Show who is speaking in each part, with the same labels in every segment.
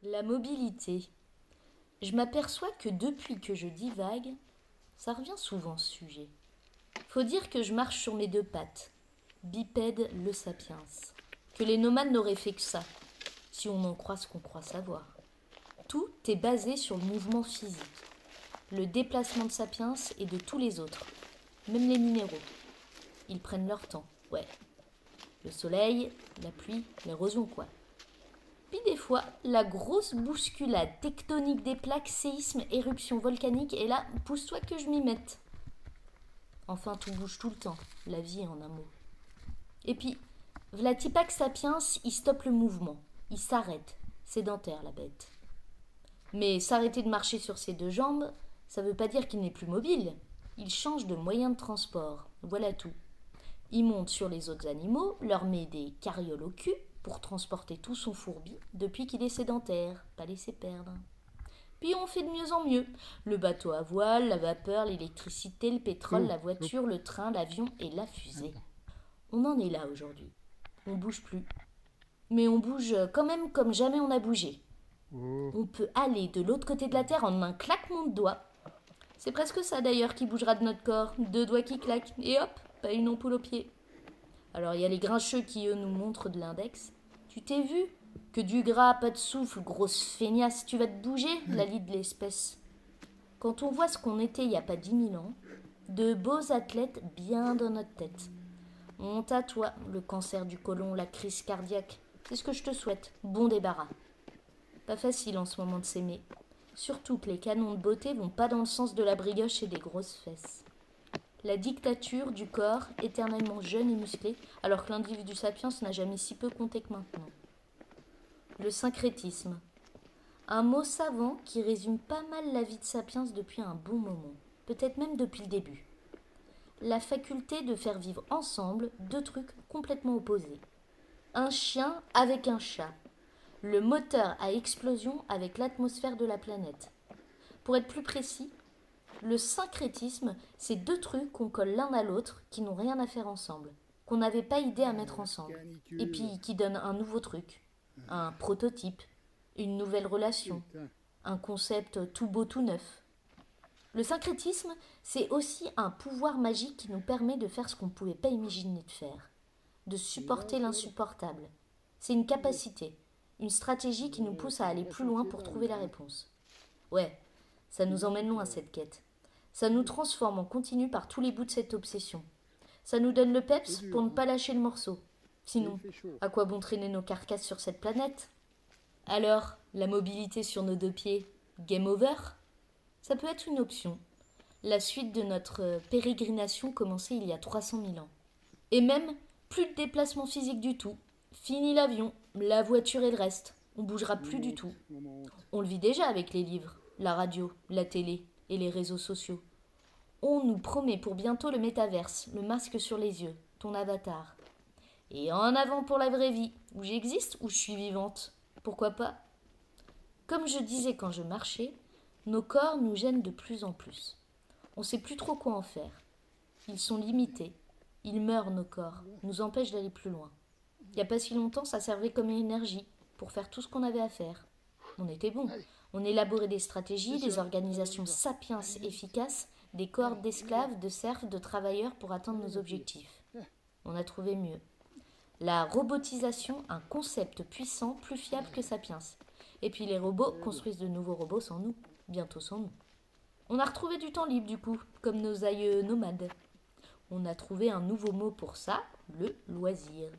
Speaker 1: La mobilité. Je m'aperçois que depuis que je divague, ça revient souvent ce sujet. Faut dire que je marche sur mes deux pattes, bipède le sapiens, que les nomades n'auraient fait que ça, si on en croit ce qu'on croit savoir. Tout est basé sur le mouvement physique, le déplacement de sapiens et de tous les autres, même les minéraux. Ils prennent leur temps, ouais. Le soleil, la pluie, l'érosion quoi. Puis des fois, la grosse bousculade tectonique des plaques, séismes, éruptions volcaniques, et là, pousse-toi que je m'y mette. Enfin, tout bouge tout le temps, la vie en un mot. Et puis, Vlatipak sapiens, il stoppe le mouvement, il s'arrête, sédentaire la bête. Mais s'arrêter de marcher sur ses deux jambes, ça veut pas dire qu'il n'est plus mobile. Il change de moyen de transport, voilà tout. Il monte sur les autres animaux, leur met des carrioles au cul, pour transporter tout son fourbi depuis qu'il est sédentaire, pas laisser perdre. Puis on fait de mieux en mieux. Le bateau à voile, la vapeur, l'électricité, le pétrole, la voiture, le train, l'avion et la fusée. On en est là aujourd'hui. On bouge plus. Mais on bouge quand même comme jamais on a bougé. On peut aller de l'autre côté de la Terre en un claquement de doigts. C'est presque ça d'ailleurs qui bougera de notre corps. Deux doigts qui claquent. Et hop, pas une ampoule au pied. Alors il y a les grincheux qui eux nous montrent de l'index. Tu t'es vu? Que du gras, pas de souffle, grosse feignasse, tu vas te bouger, la lie de l'espèce. Quand on voit ce qu'on était il n'y a pas 10 000 ans, de beaux athlètes bien dans notre tête. Honte à toi, le cancer du côlon, la crise cardiaque. C'est ce que je te souhaite, bon débarras. Pas facile en ce moment de s'aimer. Surtout que les canons de beauté vont pas dans le sens de la brioche et des grosses fesses. La dictature du corps, éternellement jeune et musclé, alors que l'individu sapiens n'a jamais si peu compté que maintenant. Le syncrétisme. Un mot savant qui résume pas mal la vie de sapiens depuis un bon moment, peut-être même depuis le début. La faculté de faire vivre ensemble deux trucs complètement opposés. Un chien avec un chat. Le moteur à explosion avec l'atmosphère de la planète. Pour être plus précis, le syncrétisme, c'est deux trucs qu'on colle l'un à l'autre qui n'ont rien à faire ensemble, qu'on n'avait pas idée à mettre ensemble, et puis qui donnent un nouveau truc, un prototype, une nouvelle relation, un concept tout beau tout neuf. Le syncrétisme, c'est aussi un pouvoir magique qui nous permet de faire ce qu'on ne pouvait pas imaginer de faire, de supporter l'insupportable. C'est une capacité, une stratégie qui nous pousse à aller plus loin pour trouver la réponse. Ouais, ça nous emmène loin cette quête. Ça nous transforme en continu par tous les bouts de cette obsession. Ça nous donne le peps pour ne pas lâcher le morceau. Sinon, à quoi bon traîner nos carcasses sur cette planète? Alors, la mobilité sur nos deux pieds, game over? Ça peut être une option. La suite de notre pérégrination commencée il y a 300 000 ans. Et même, plus de déplacement physique du tout. Fini l'avion, la voiture et le reste. On bougera plus du tout. On le vit déjà avec les livres, la radio, la télé et les réseaux sociaux. On nous promet pour bientôt le métaverse, le masque sur les yeux, ton avatar. Et en avant pour la vraie vie, où j'existe, où je suis vivante. Pourquoi pas? Comme je disais quand je marchais, nos corps nous gênent de plus en plus. On ne sait plus trop quoi en faire. Ils sont limités. Ils meurent, nos corps, nous empêchent d'aller plus loin. Il n'y a pas si longtemps, ça servait comme énergie pour faire tout ce qu'on avait à faire. On était bons. On élaborait des stratégies, des organisations sapiens efficaces, des cohortes d'esclaves, de serfs, de travailleurs pour atteindre nos objectifs. On a trouvé mieux. La robotisation, un concept puissant, plus fiable que sapiens. Et puis les robots construisent de nouveaux robots sans nous, bientôt sans nous. On a retrouvé du temps libre du coup, comme nos aïeux nomades. On a trouvé un nouveau mot pour ça, le loisir.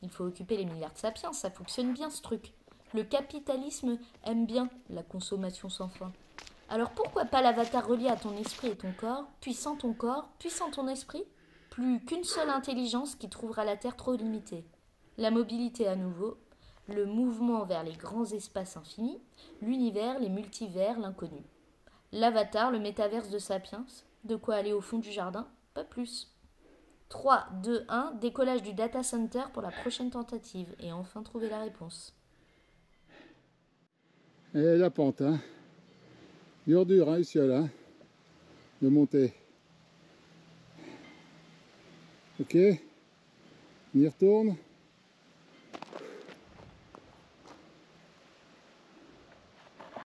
Speaker 1: Il faut occuper les milliards de sapiens, ça fonctionne bien ce truc. Le capitalisme aime bien la consommation sans fin. Alors pourquoi pas l'avatar relié à ton esprit et ton corps, puissant ton esprit? Plus qu'une seule intelligence qui trouvera la Terre trop limitée. La mobilité à nouveau, le mouvement vers les grands espaces infinis, l'univers, les multivers, l'inconnu. L'avatar, le métaverse de Sapiens, de quoi aller au fond du jardin, pas plus. 3, 2, 1, décollage du data center pour la prochaine tentative et enfin trouver la réponse.
Speaker 2: Et la pente, hein. Dur, hein, ici, là, de monter. Ok, on y retourne.